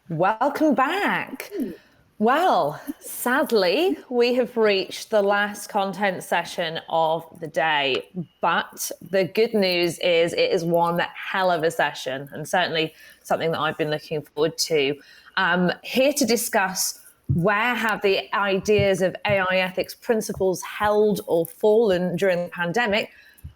Welcome back. Well, sadly, we have reached the last content session of the day, but the good news is it is one hell of a session and certainly something that I've been looking forward to. Here to discuss where have the ideas of AI ethics principles held or fallen during the pandemic.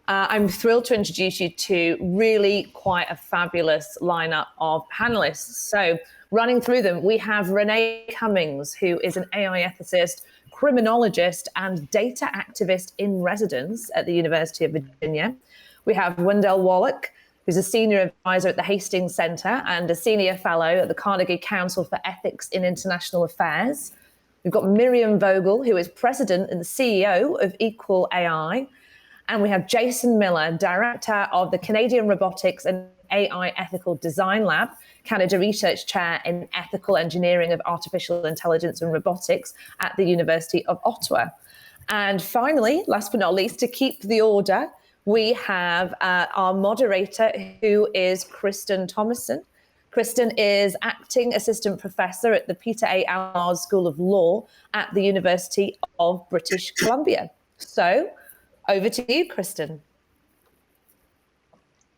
I'm thrilled to introduce you to really quite a fabulous lineup of panelists. So, running through them, we have Renée Cummings, who is an AI ethicist, criminologist, and data activist in residence at the University of Virginia. We have Wendell Wallach, who's a senior advisor at the Hastings Center and a senior fellow at the Carnegie Council for Ethics in International Affairs. We've got Miriam Vogel, who is president and CEO of Equal AI. And we have Jason Millar, director of the Canadian Robotics and AI Ethical Design Lab, Canada Research Chair in Ethical Engineering of Artificial Intelligence and Robotics at the University of Ottawa. And finally, last but not least, to keep the order, we have our moderator, who is Kristen Thomasen. Kristen is acting assistant professor at the Peter A. Allard School of Law at the University of British Columbia. So, over to you, Kristen.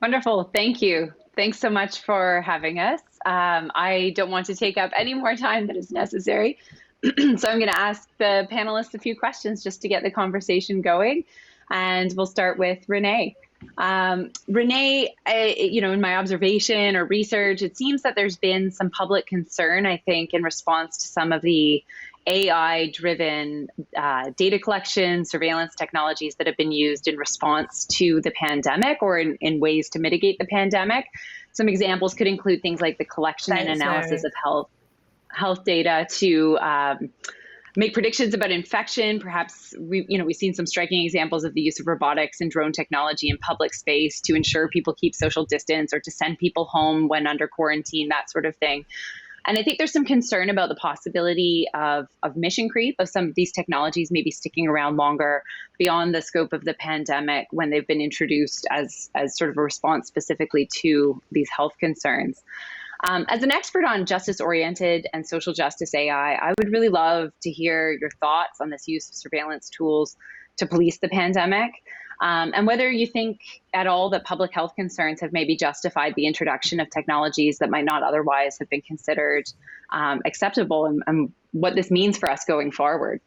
Wonderful. Thank you. Thanks so much for having us. I don't want to take up any more time than is necessary. So I'm going to ask the panelists a few questions just to get the conversation going. And we'll start with Renée. Renée, in my observation or research, it seems that there's been some public concern, I think, in response to some of the AI-driven data collection, surveillance technologies that have been used in response to the pandemic or in ways to mitigate the pandemic. Some examples could include things like the collection and analysis of health data to make predictions about infection. Perhaps we've seen some striking examples of the use of robotics and drone technology in public space to ensure people keep social distance or to send people home when under quarantine, that sort of thing. And I think there's some concern about the possibility of mission creep, of some of these technologies maybe sticking around longer beyond the scope of the pandemic when they've been introduced as sort of a response specifically to these health concerns. As an expert on justice-oriented and social justice AI, I would really love to hear your thoughts on this use of surveillance tools to police the pandemic. And whether you think at all that public health concerns have maybe justified the introduction of technologies that might not otherwise have been considered acceptable, and what this means for us going forward.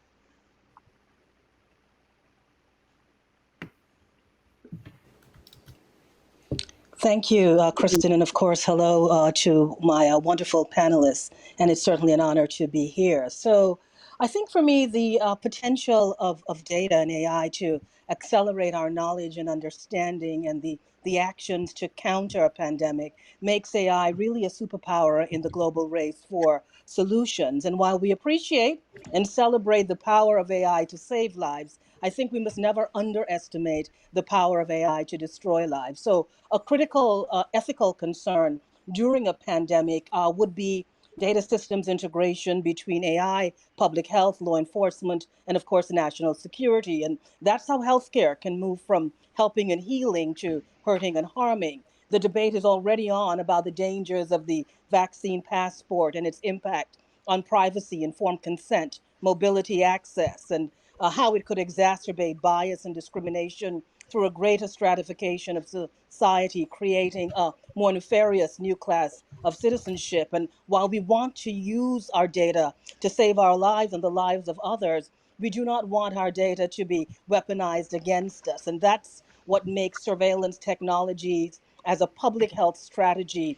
Thank you, Kristen, and of course, hello to my wonderful panelists, and it's certainly an honor to be here. So I think for me, the potential of data and AI to accelerate our knowledge and understanding and the actions to counter a pandemic makes AI really a superpower in the global race for solutions. And while we appreciate and celebrate the power of AI to save lives, I think we must never underestimate the power of AI to destroy lives. So a critical ethical concern during a pandemic would be data systems integration between AI, public health, law enforcement, and of course, national security. And that's how healthcare can move from helping and healing to hurting and harming. The debate is already on about the dangers of the vaccine passport and its impact on privacy, informed consent, mobility access, and how it could exacerbate bias and discrimination through a greater stratification of society, creating a more nefarious new class of citizenship. And while we want to use our data to save our lives and the lives of others, we do not want our data to be weaponized against us. And that's what makes surveillance technologies as a public health strategy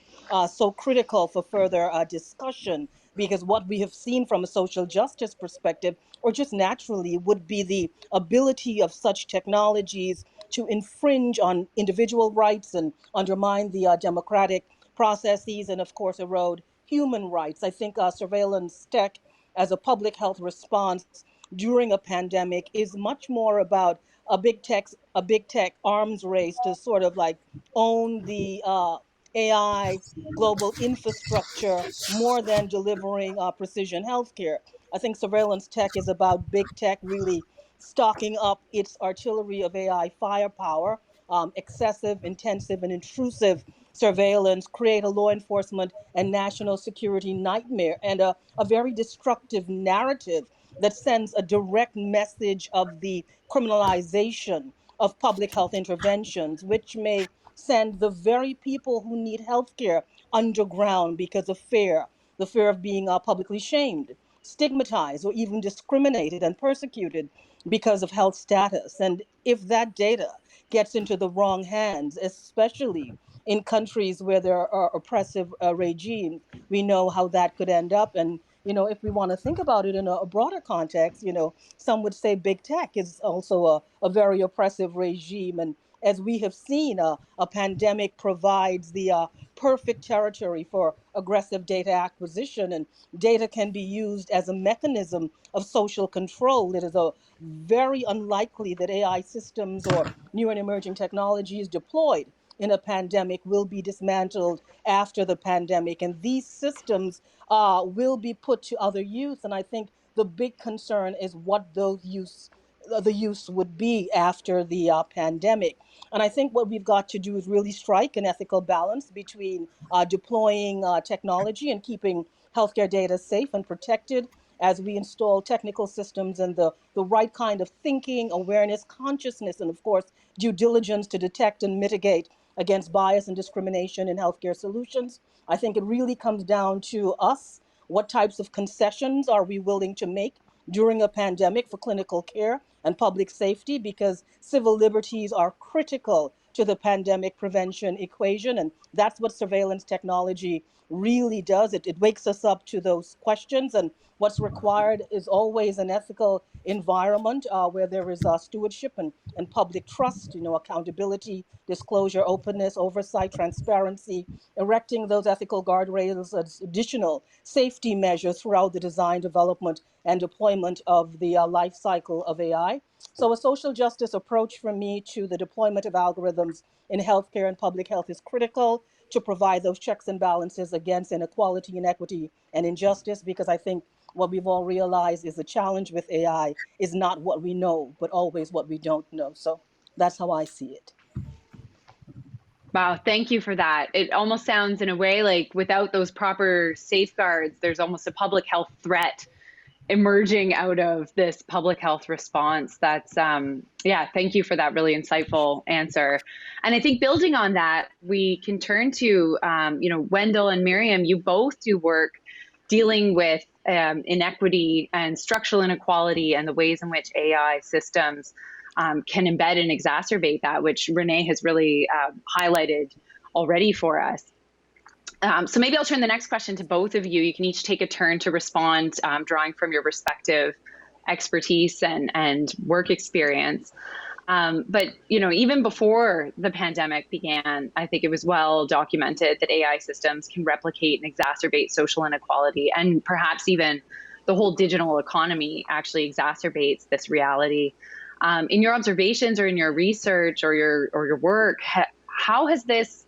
so critical for further discussion, because what we have seen from a social justice perspective, or just naturally, would be the ability of such technologies to infringe on individual rights and undermine the democratic processes and, of course, erode human rights. I think surveillance tech as a public health response during a pandemic is much more about a big tech arms race to sort of like own the AI global infrastructure more than delivering precision healthcare. I think surveillance tech is about big tech really stocking up its artillery of AI firepower excessive, intensive, and intrusive surveillance create a law enforcement and national security nightmare and a very destructive narrative that sends a direct message of the criminalization of public health interventions, which may send the very people who need health care underground because of fear, the fear of being publicly shamed, stigmatized, or even discriminated and persecuted because of health status. And if that data gets into the wrong hands, especially in countries where there are oppressive regimes, we know how that could end up. And, if we want to think about it in a broader context, some would say big tech is also a very oppressive regime. And as we have seen, a pandemic provides the perfect territory for aggressive data acquisition, and data can be used as a mechanism of social control. It is very unlikely that AI systems or new and emerging technologies deployed in a pandemic will be dismantled after the pandemic, and these systems will be put to other use. And I think the big concern is what the use would be after the pandemic. And I think what we've got to do is really strike an ethical balance between deploying technology and keeping healthcare data safe and protected as we install technical systems and the right kind of thinking, awareness, consciousness, and of course, due diligence to detect and mitigate against bias and discrimination in healthcare solutions. I think it really comes down to us. What types of concessions are we willing to make during a pandemic for clinical care and public safety? Because civil liberties are critical to the pandemic prevention equation. And that's what surveillance technology really does. It wakes us up to those questions. And what's required is always an ethical environment where there is stewardship and public trust, accountability, disclosure, openness, oversight, transparency, erecting those ethical guardrails as additional safety measures throughout the design, development, and deployment of the life cycle of AI. So a social justice approach from me to the deployment of algorithms in healthcare and public health is critical to provide those checks and balances against inequality, inequity, and injustice, because I think what we've all realized is the challenge with AI is not what we know, but always what we don't know. So that's how I see it. Wow, thank you for that. It almost sounds in a way like without those proper safeguards, there's almost a public health threat emerging out of this public health response. That's, yeah, thank you for that really insightful answer. And I think building on that, we can turn to, Wendell and Miriam, you both do work dealing with inequity and structural inequality and the ways in which AI systems can embed and exacerbate that, which Renée has really highlighted already for us. So maybe I'll turn the next question to both of you. You can each take a turn to respond, drawing from your respective expertise and work experience. But even before the pandemic began, I think it was well documented that AI systems can replicate and exacerbate social inequality, and perhaps even the whole digital economy actually exacerbates this reality. In your observations or in your research or your work, how has this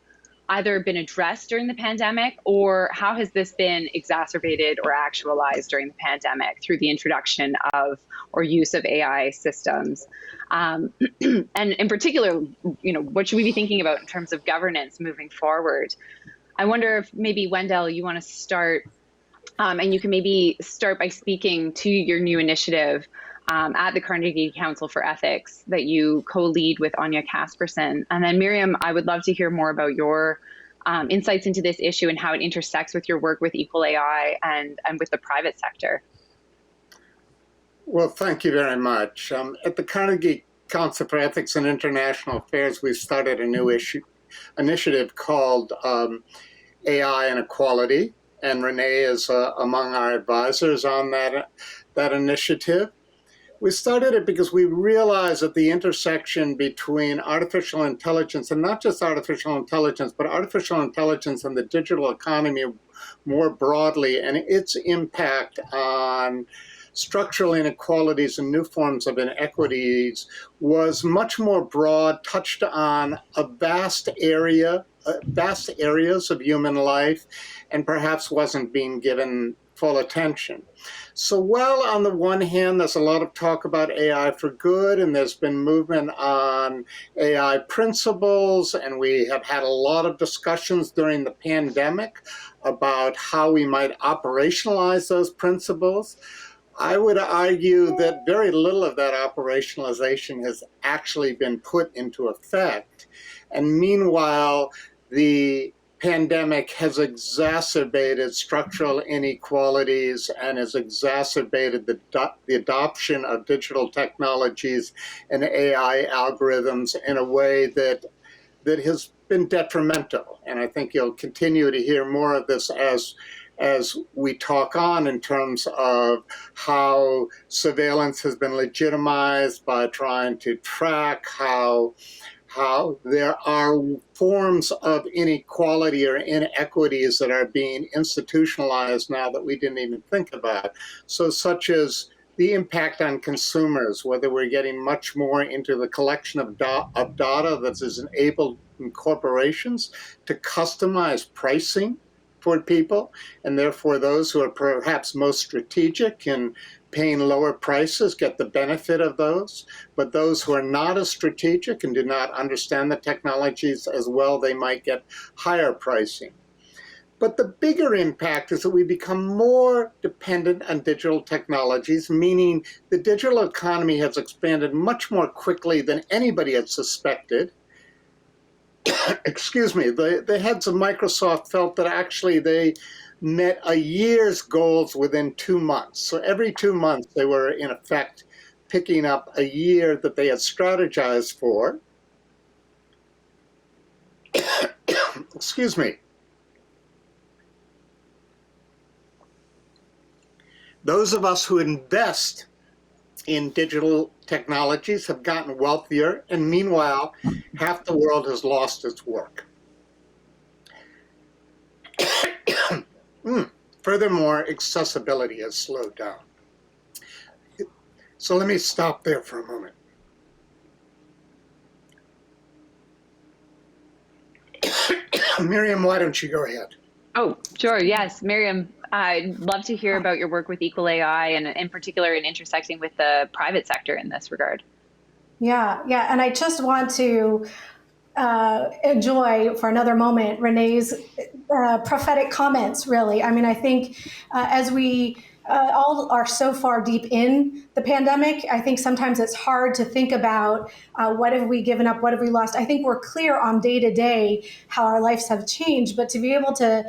either been addressed during the pandemic, or how has this been exacerbated or actualized during the pandemic through the introduction of or use of AI systems? And in particular, what should we be thinking about in terms of governance moving forward? I wonder if maybe, Wendell, you want to start, and you can maybe start by speaking to your new initiative at the Carnegie Council for Ethics that you co-lead with Anya Casperson. And then Miriam, I would love to hear more about your insights into this issue and how it intersects with your work with Equal AI and with the private sector. Well, thank you very much. At the Carnegie Council for Ethics and International Affairs, we started a new initiative called AI and Equality, and Renée is among our advisors on that initiative. We started it because we realized that the intersection between artificial intelligence, and not just artificial intelligence, but artificial intelligence and the digital economy more broadly, and its impact on structural inequalities and new forms of inequities was much more broad, touched on a vast areas of human life, and perhaps wasn't being given full attention. So while on the one hand, there's a lot of talk about AI for good, and there's been movement on AI principles, and we have had a lot of discussions during the pandemic about how we might operationalize those principles, I would argue that very little of that operationalization has actually been put into effect. And meanwhile, the pandemic has exacerbated structural inequalities and has exacerbated the adoption of digital technologies and AI algorithms in a way that has been detrimental. And I think you'll continue to hear more of this as we talk on in terms of how surveillance has been legitimized by trying to track how there are forms of inequality or inequities that are being institutionalized now that we didn't even think about. So such as the impact on consumers, whether we're getting much more into the collection of data that is enabled in corporations to customize pricing for people, and therefore those who are perhaps most strategic in paying lower prices get the benefit of those, but those who are not as strategic and do not understand the technologies as well, they might get higher pricing. But the bigger impact is that we become more dependent on digital technologies, meaning the digital economy has expanded much more quickly than anybody had suspected. Excuse me, the heads of Microsoft felt that actually they met a year's goals within 2 months. So every 2 months, they were in effect picking up a year that they had strategized for. Excuse me. Those of us who invest in digital technologies have gotten wealthier, and meanwhile, half the world has lost its work. Furthermore, accessibility has slowed down. So let me stop there for a moment. Miriam, why don't you go ahead? Oh, sure. Yes, Miriam, I'd love to hear about your work with Equal AI and in particular in intersecting with the private sector in this regard. Yeah. And I just want to enjoy for another moment Renée's prophetic comments, really. I mean, I think as we all are so far deep in the pandemic, I think sometimes it's hard to think about what have we given up, what have we lost. I think we're clear on day to day how our lives have changed, but to be able to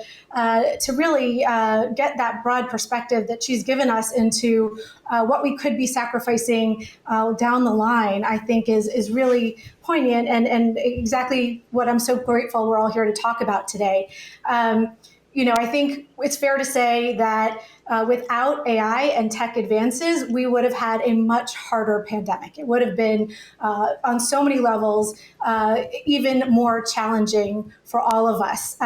really get that broad perspective that she's given us into what we could be sacrificing down the line, I think is really poignant and exactly what I'm so grateful we're all here to talk about today. I think it's fair to say that without AI and tech advances, we would have had a much harder pandemic. It would have been, on so many levels, even more challenging for all of us.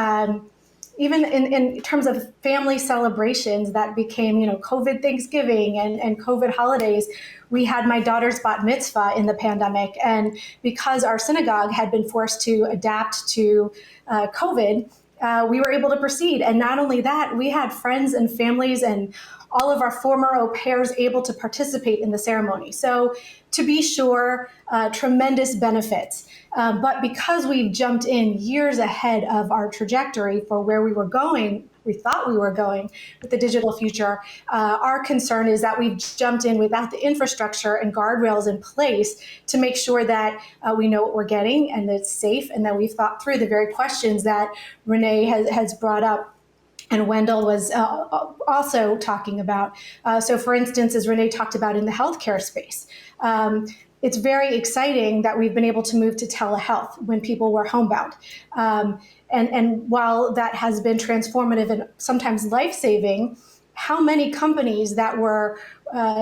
Even in terms of family celebrations that became, COVID Thanksgiving and COVID holidays, we had my daughter's bat mitzvah in the pandemic. And because our synagogue had been forced to adapt to COVID, we were able to proceed. And not only that, we had friends and families and all of our former au pairs able to participate in the ceremony. So to be sure, tremendous benefits. But because we've jumped in years ahead of our trajectory for where we thought we were going with the digital future, our concern is that we've jumped in without the infrastructure and guardrails in place to make sure that we know what we're getting and that it's safe, and that we've thought through the very questions that Renée has brought up and Wendell was also talking about. So for instance, as Renée talked about in the healthcare space, it's very exciting that we've been able to move to telehealth when people were homebound. And while that has been transformative and sometimes life-saving, how many companies that were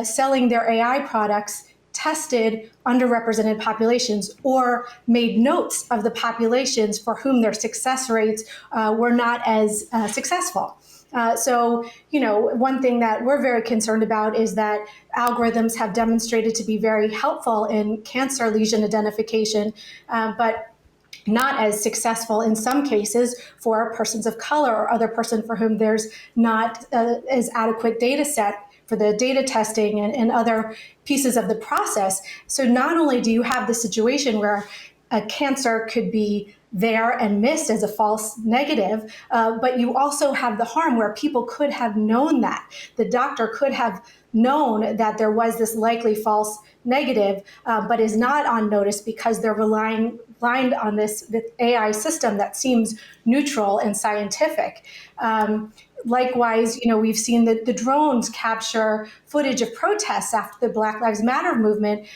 selling their AI products tested underrepresented populations or made notes of the populations for whom their success rates were not as successful. So, one thing that we're very concerned about is that algorithms have demonstrated to be very helpful in cancer lesion identification, but not as successful in some cases for persons of color or other person for whom there's not as adequate data set for the data testing and other pieces of the process. So not only do you have the situation where a cancer could be there and missed as a false negative, but you also have the harm where people could have known that. The doctor could have known that there was this likely false negative, but is not on notice because they're relying on this AI system that seems neutral and scientific. Likewise, we've seen that the drones capture footage of protests after the Black Lives Matter movement.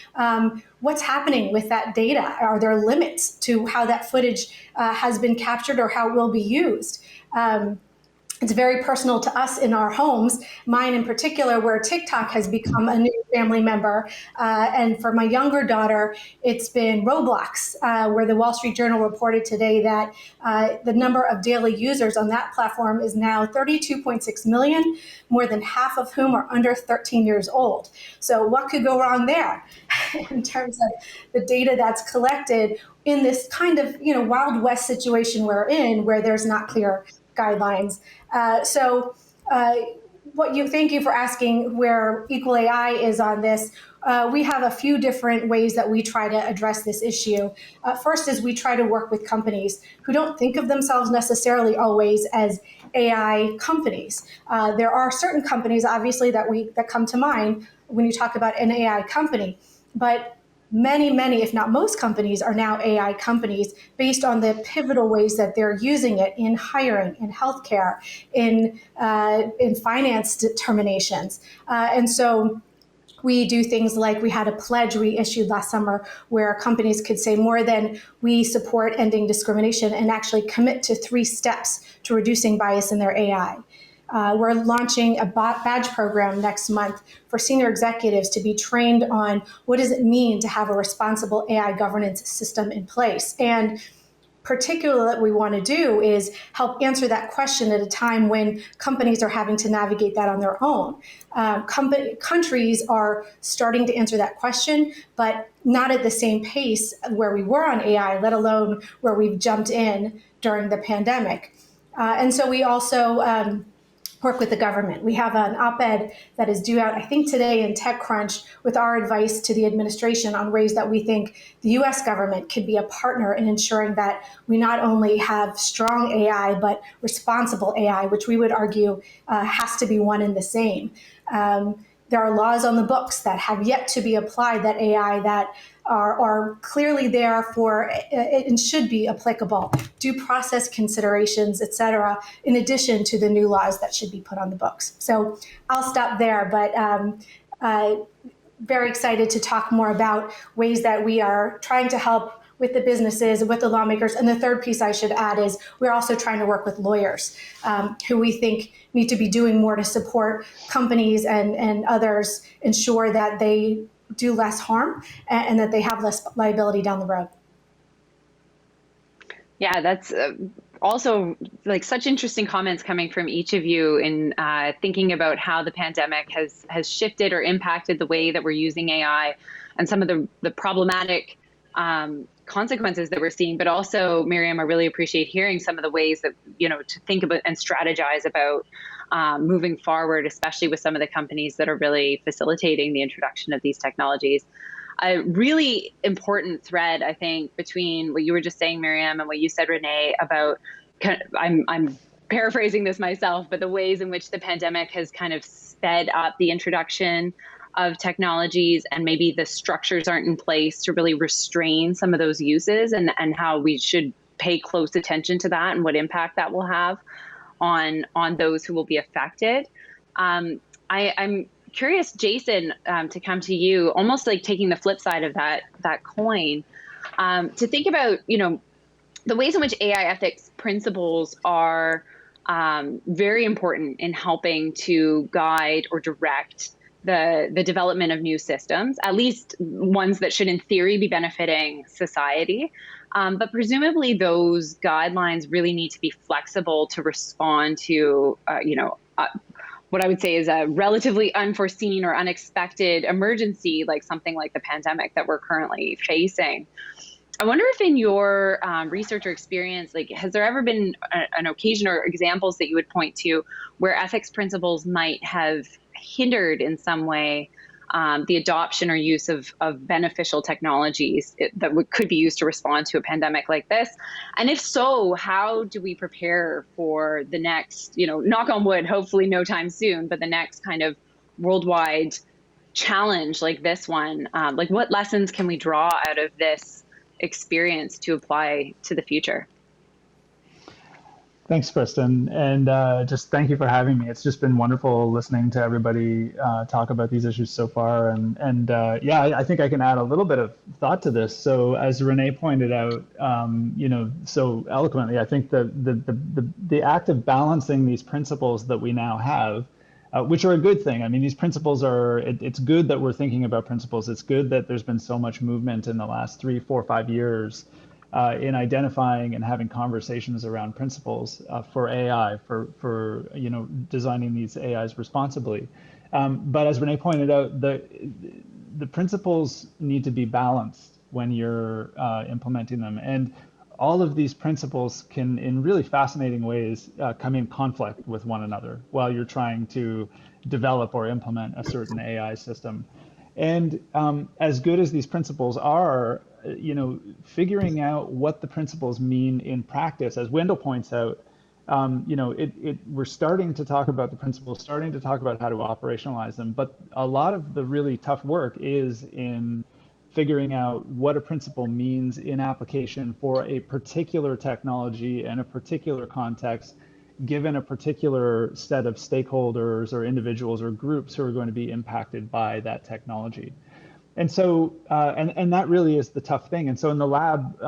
What's happening with that data? Are there limits to how that footage has been captured or how it will be used? It's very personal to us in our homes, mine in particular, where TikTok has become a new family member. And for my younger daughter, it's been Roblox, where the Wall Street Journal reported today that the number of daily users on that platform is now 32.6 million, more than half of whom are under 13 years old. So what could go wrong there in terms of the data that's collected in this kind of Wild West situation we're in, where there's not clear guidelines. Thank you for asking where Equal AI is on this. We have a few different ways that we try to address this issue. First is we try to work with companies who don't think of themselves necessarily always as AI companies. There are certain companies, obviously, that come to mind when you talk about an AI company, but many, if not most companies are now AI companies based on the pivotal ways that they're using it in hiring, in healthcare, in finance determinations. And so we do things like we had a pledge we issued last summer where companies could say more than we support ending discrimination and actually commit to 3 steps to reducing bias in their AI. We're launching a badge program next month for senior executives to be trained on what does it mean to have a responsible AI governance system in place. And particularly what we want to do is help answer that question at a time when companies are having to navigate that on their own. Countries are starting to answer that question, but not at the same pace where we were on AI, let alone where we've jumped in during the pandemic. And so we also work with the government. We have an op-ed that is due out, I think, today in TechCrunch with our advice to the administration on ways that we think the U.S. government could be a partner in ensuring that we not only have strong AI, but responsible AI, which we would argue has to be one and the same. There are laws on the books that have yet to be applied that AI that are clearly there for and should be applicable, due process considerations, et cetera, in addition to the new laws that should be put on the books. So I'll stop there, but very excited to talk more about ways that we are trying to help with the businesses, with the lawmakers. And the third piece I should add is we're also trying to work with lawyers who we think need to be doing more to support companies and others, ensure that they do less harm and that they have less liability down the road. Yeah, that's also like such interesting comments coming from each of you in thinking about how the pandemic has shifted or impacted the way that we're using AI and some of the problematic consequences that we're seeing. But also, Miriam, I really appreciate hearing some of the ways that, to think about and strategize about moving forward, especially with some of the companies that are really facilitating the introduction of these technologies. A really important thread, I think, between what you were just saying, Miriam, and what you said, Renée, about I'm paraphrasing this myself, but the ways in which the pandemic has kind of sped up the introduction of technologies and maybe the structures aren't in place to really restrain some of those uses and how we should pay close attention to that and what impact that will have on those who will be affected. I'm curious, Jason, to come to you, almost like taking the flip side of that coin, to think about, the ways in which AI ethics principles are very important in helping to guide or direct the development of new systems, at least ones that should in theory be benefiting society. But presumably those guidelines really need to be flexible to respond to, what I would say is a relatively unforeseen or unexpected emergency, like something like the pandemic that we're currently facing. I wonder if in your research or experience, like, has there ever been an occasion or examples that you would point to where ethics principles might have hindered in some way the adoption or use of beneficial technologies that could be used to respond to a pandemic like this? And if so, how do we prepare for the next, knock on wood, hopefully no time soon, but the next kind of worldwide challenge like this one? Like, what lessons can we draw out of this experience to apply to the future? Thanks, Kristen. And just thank you for having me. It's just been wonderful listening to everybody talk about these issues so far. And yeah, I think I can add a little bit of thought to this. So as Renée pointed out, so eloquently, I think the act of balancing these principles that we now have, which are a good thing. I mean, these principles it's good that we're thinking about principles. It's good that there's been so much movement in the last 3, 4, 5 years in identifying and having conversations around principles for AI, for designing these AIs responsibly. But as Renée pointed out, the principles need to be balanced when you're implementing them. And all of these principles can, in really fascinating ways, come in conflict with one another while you're trying to develop or implement a certain AI system. And as good as these principles are, figuring out what the principles mean in practice, as Wendell points out, we're starting to talk about the principles, starting to talk about how to operationalize them. But a lot of the really tough work is in figuring out what a principle means in application for a particular technology and a particular context, given a particular set of stakeholders or individuals or groups who are going to be impacted by that technology. And so, and that really is the tough thing. And so in the lab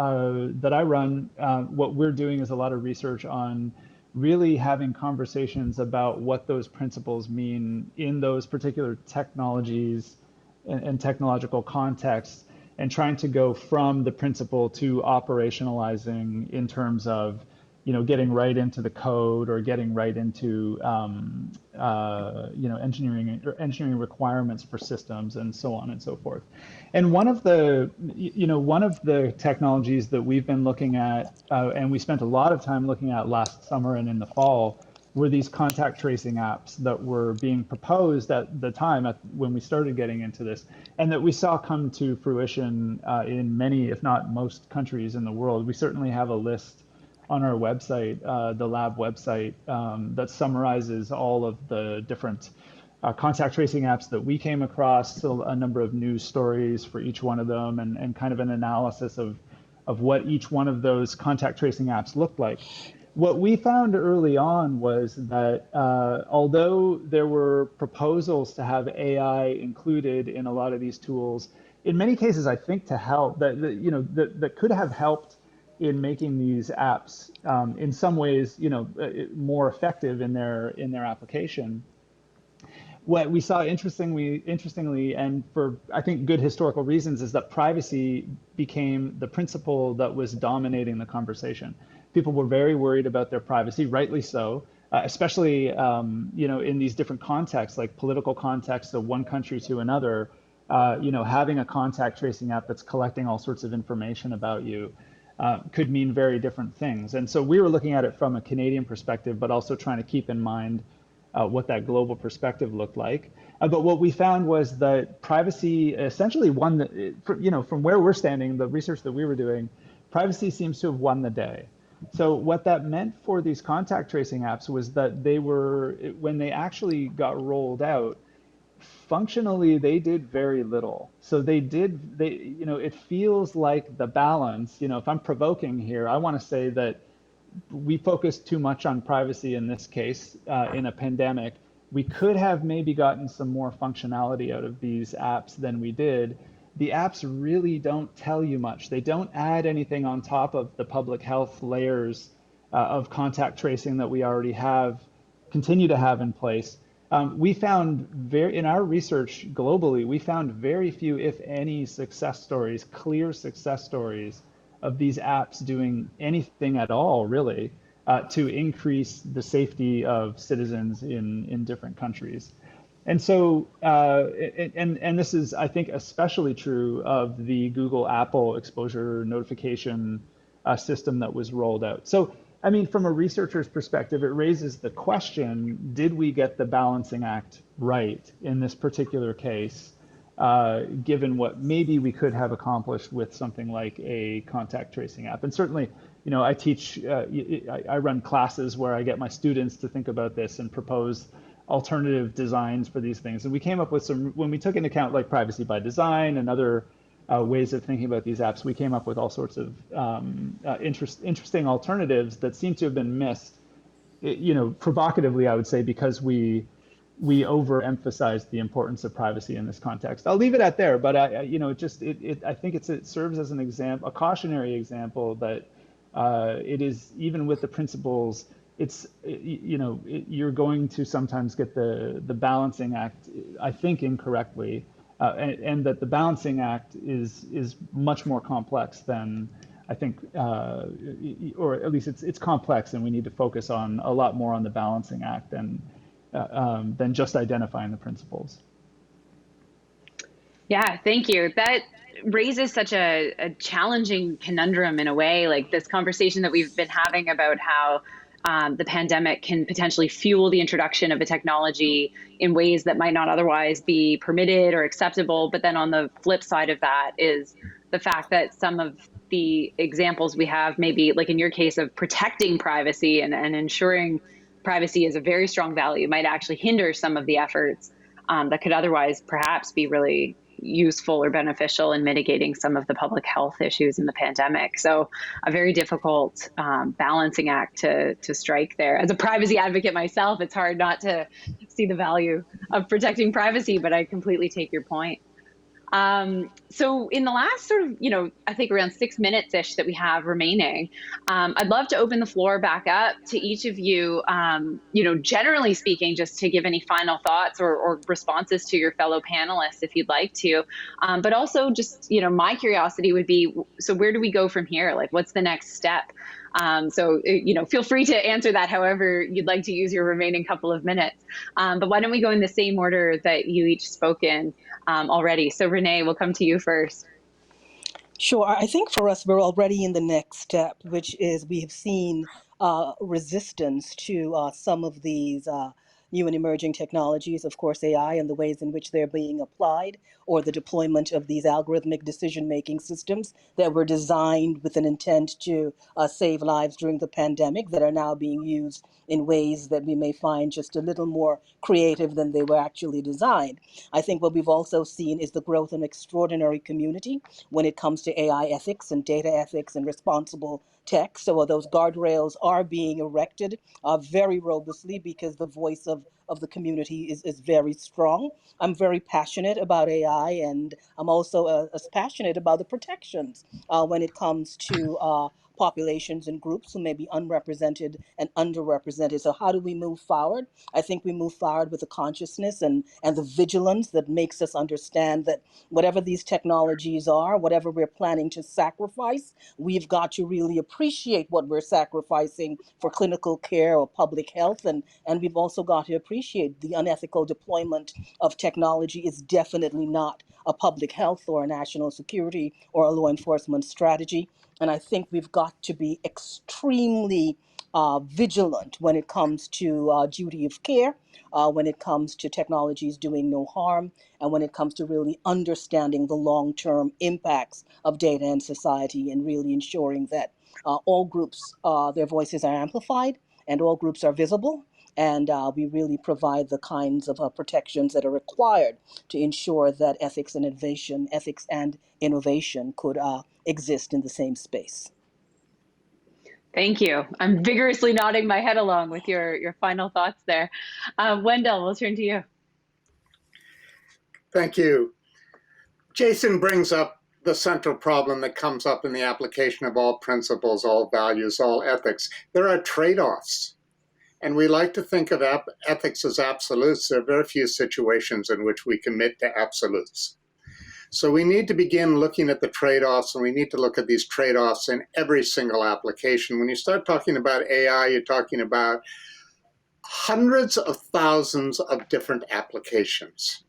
that I run, what we're doing is a lot of research on really having conversations about what those principles mean in those particular technologies and technological contexts, and trying to go from the principle to operationalizing in terms of getting right into the code or getting right into engineering requirements for systems and so on and so forth. And one of the technologies that we've been looking at and we spent a lot of time looking at last summer and in the fall were these contact tracing apps that were being proposed at the time when we started getting into this, and that we saw come to fruition in many, if not most, countries in the world. We certainly have a list on our website, the lab website, that summarizes all of the different contact tracing apps that we came across, so a number of news stories for each one of them, and kind of an analysis of what each one of those contact tracing apps looked like. What we found early on was that although there were proposals to have AI included in a lot of these tools, in many cases, I think to help, that could have helped in making these apps in some ways, more effective in their application. What we saw interestingly, and for I think good historical reasons, is that privacy became the principle that was dominating the conversation. People were very worried about their privacy, rightly so, especially in these different contexts, like political contexts of one country to another. Having a contact tracing app that's collecting all sorts of information about you could mean very different things. And so we were looking at it from a Canadian perspective, but also trying to keep in mind what that global perspective looked like. But what we found was that privacy essentially won from where we're standing, the research that we were doing, privacy seems to have won the day. So what that meant for these contact tracing apps was that when they actually got rolled out, functionally they did very little. So it feels like the balance, if I'm provoking here, I want to say that we focused too much on privacy in this case, in a pandemic. We could have maybe gotten some more functionality out of these apps than we did. The apps really don't tell you much. They don't add anything on top of the public health layers of contact tracing that we already continue to have in place. We found in our research globally, we found very few, if any, clear success stories of these apps doing anything at all, really, to increase the safety of citizens in different countries. And so, and this is, I think, especially true of the Google Apple exposure notification system that was rolled out. So, I mean, from a researcher's perspective, it raises the question, did we get the balancing act right in this particular case, given what maybe we could have accomplished with something like a contact tracing app? And certainly, you know, I teach, I run classes where I get my students to think about this and propose alternative designs for these things. And we came up with some, when we took into account like privacy by design and other ways of thinking about these apps, we came up with all sorts of interesting alternatives that seem to have been missed, you know, provocatively, I would say, because we overemphasized the importance of privacy in this context. I'll leave it at there, but I think it serves as an example, a cautionary example that it is, even with the principles, you're going to sometimes get the balancing act, I think, incorrectly, and that the balancing act is much more complex than I think, or at least it's complex, and we need to focus on a lot more on the balancing act than just identifying the principles. Yeah, thank you. That raises such a challenging conundrum in a way, like this conversation that we've been having about how the pandemic can potentially fuel the introduction of a technology in ways that might not otherwise be permitted or acceptable. But then on the flip side of that is the fact that some of the examples we have, maybe like in your case of protecting privacy and ensuring privacy is a very strong value, might actually hinder some of the efforts that could otherwise perhaps be really useful or beneficial in mitigating some of the public health issues in the pandemic. So a very difficult balancing act to strike there. As a privacy advocate myself, it's hard not to see the value of protecting privacy, but I completely take your point. So in the last sort of, I think around 6 minutes-ish that we have remaining, I'd love to open the floor back up to each of you, generally speaking, just to give any final thoughts or responses to your fellow panelists if you'd like to. But also just, my curiosity would be, so where do we go from here? Like, what's the next step? So feel free to answer that however you'd like to use your remaining couple of minutes. But why don't we go in the same order that you each spoke in already? So Renée, we'll come to you first. Sure. I think for us, we're already in the next step, which is we have seen resistance to some of these new and emerging technologies, of course, AI and the ways in which they're being applied, or the deployment of these algorithmic decision-making systems that were designed with an intent to save lives during the pandemic that are now being used in ways that we may find just a little more creative than they were actually designed. I think what we've also seen is the growth of an extraordinary community when it comes to AI ethics and data ethics and responsible tech. So those guardrails are being erected very robustly because the voice of the community is very strong. I'm very passionate about AI, and I'm also as passionate about the protections when it comes to populations and groups who may be unrepresented and underrepresented. So how do we move forward? I think we move forward with the consciousness and the vigilance that makes us understand that whatever these technologies are, whatever we're planning to sacrifice, we've got to really appreciate what we're sacrificing for clinical care or public health. And we've also got to appreciate the unethical deployment of technology is definitely not a public health or a national security or a law enforcement strategy. And I think we've got to be extremely vigilant when it comes to duty of care, when it comes to technologies doing no harm, and when it comes to really understanding the long-term impacts of data in society and really ensuring that all groups, their voices are amplified and all groups are visible. And we really provide the kinds of protections that are required to ensure that ethics and innovation could exist in the same space. Thank you. I'm vigorously nodding my head along with your final thoughts there. Wendell, we'll turn to you. Thank you. Jason brings up the central problem that comes up in the application of all principles, all values, all ethics. There are trade-offs. And we like to think of ethics as absolutes. There are very few situations in which we commit to absolutes. So we need to begin looking at the trade-offs, and we need to look at these trade-offs in every single application. When you start talking about AI, you're talking about hundreds of thousands of different applications.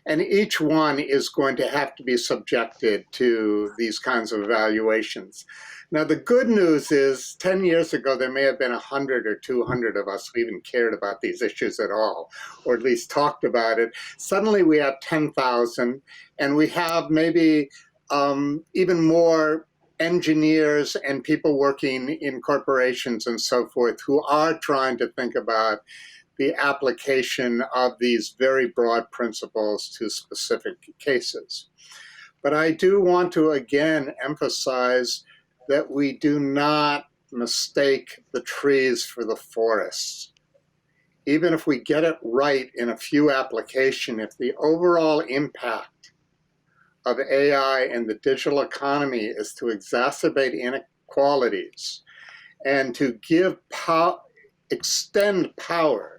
And each one is going to have to be subjected to these kinds of evaluations. Now, the good news is 10 years ago, there may have been 100 or 200 of us who even cared about these issues at all, or at least talked about it. Suddenly we have 10,000, and we have maybe even more engineers and people working in corporations and so forth who are trying to think about the application of these very broad principles to specific cases. But I do want to again emphasize that we do not mistake the trees for the forests. Even if we get it right in a few applications, if the overall impact of AI and the digital economy is to exacerbate inequalities and to give extend power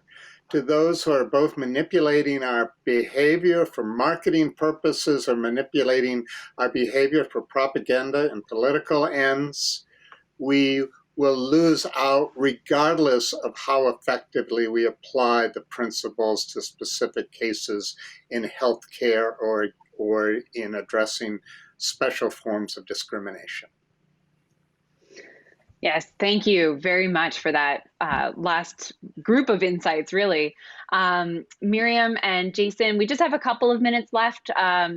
to those who are both manipulating our behavior for marketing purposes or manipulating our behavior for propaganda and political ends, we will lose out regardless of how effectively we apply the principles to specific cases in healthcare or in addressing special forms of discrimination. Yes, thank you very much for that last group of insights, really. Miriam and Jason, we just have a couple of minutes left.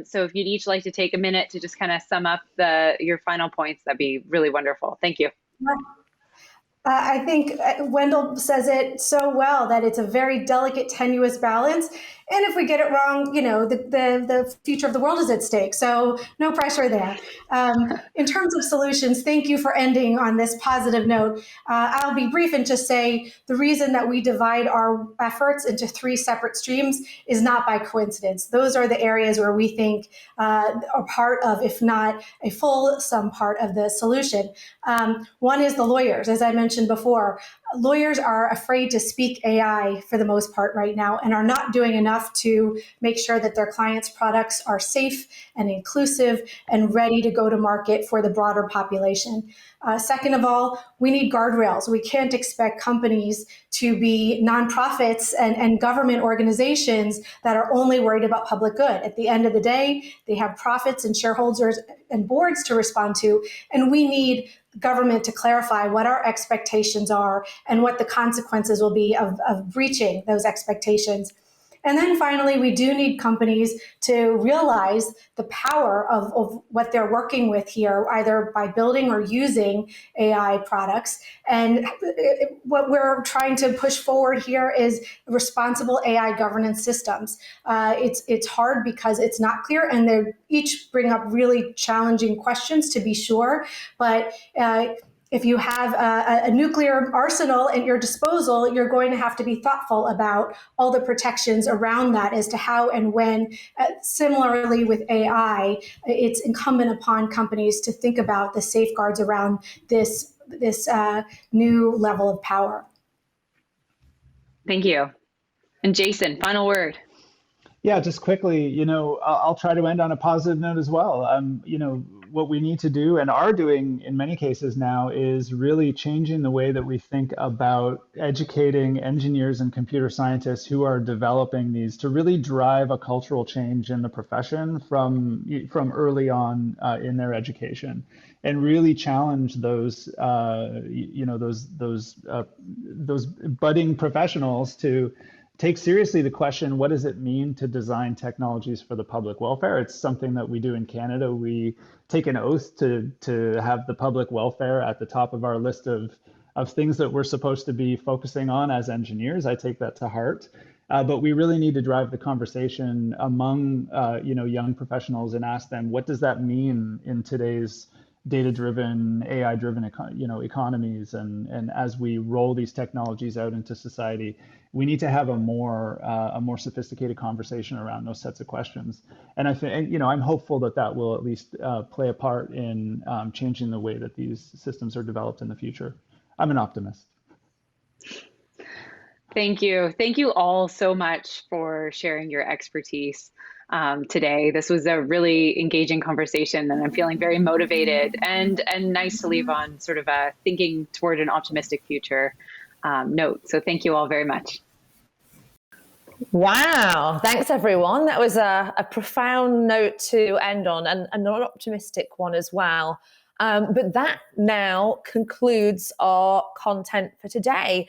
So if you'd each like to take a minute to just kind of sum up your final points, that'd be really wonderful. Thank you. I think Wendell says it so well that it's a very delicate, tenuous balance. And if we get it wrong, you know, the future of the world is at stake. So no pressure there. In terms of solutions, thank you for ending on this positive note. I'll be brief and just say the reason that we divide our efforts into 3 separate streams is not by coincidence. Those are the areas where we think are part of, if not a full some part of the solution. One is the lawyers, as I mentioned before. Lawyers are afraid to speak AI for the most part right now and are not doing enough to make sure that their clients' products are safe and inclusive and ready to go to market for the broader population. Second of all, we need guardrails. We can't expect companies to be nonprofits and government organizations that are only worried about public good. At the end of the day, they have profits and shareholders and boards to respond to, and we need government to clarify what our expectations are and what the consequences will be of breaching those expectations. And then finally, we do need companies to realize the power of what they're working with here, either by building or using AI products. And what we're trying to push forward here is responsible AI governance systems. It's hard because it's not clear, and they each bring up really challenging questions, to be sure. But if you have a nuclear arsenal at your disposal, you're going to have to be thoughtful about all the protections around that as to how and when. Similarly with AI, it's incumbent upon companies to think about the safeguards around this new level of power. Thank you. And Jason, final word. Yeah, just quickly, you know, I'll try to end on a positive note as well. You know, what we need to do and are doing in many cases now is really changing the way that we think about educating engineers and computer scientists who are developing these to really drive a cultural change in the profession from early on in their education, and really challenge those you know, those budding professionals to take seriously the question, what does it mean to design technologies for the public welfare? It's something that we do in Canada. We take an oath to have the public welfare at the top of our list of things that we're supposed to be focusing on as engineers. I take that to heart. But we really need to drive the conversation among you know, young professionals and ask them, what does that mean in today's data-driven, AI-driven you know, economies? And as we roll these technologies out into society, we need to have a more sophisticated conversation around those sets of questions. And I think, you know, I'm hopeful that that will at least play a part in changing the way that these systems are developed in the future. I'm an optimist. Thank you. Thank you all so much for sharing your expertise today. This was a really engaging conversation, and I'm feeling very motivated and nice to leave on sort of thinking toward an optimistic future. note. So thank you all very much. Wow. Thanks, everyone. That was a profound note to end on, and an optimistic one as well. But that now concludes our content for today.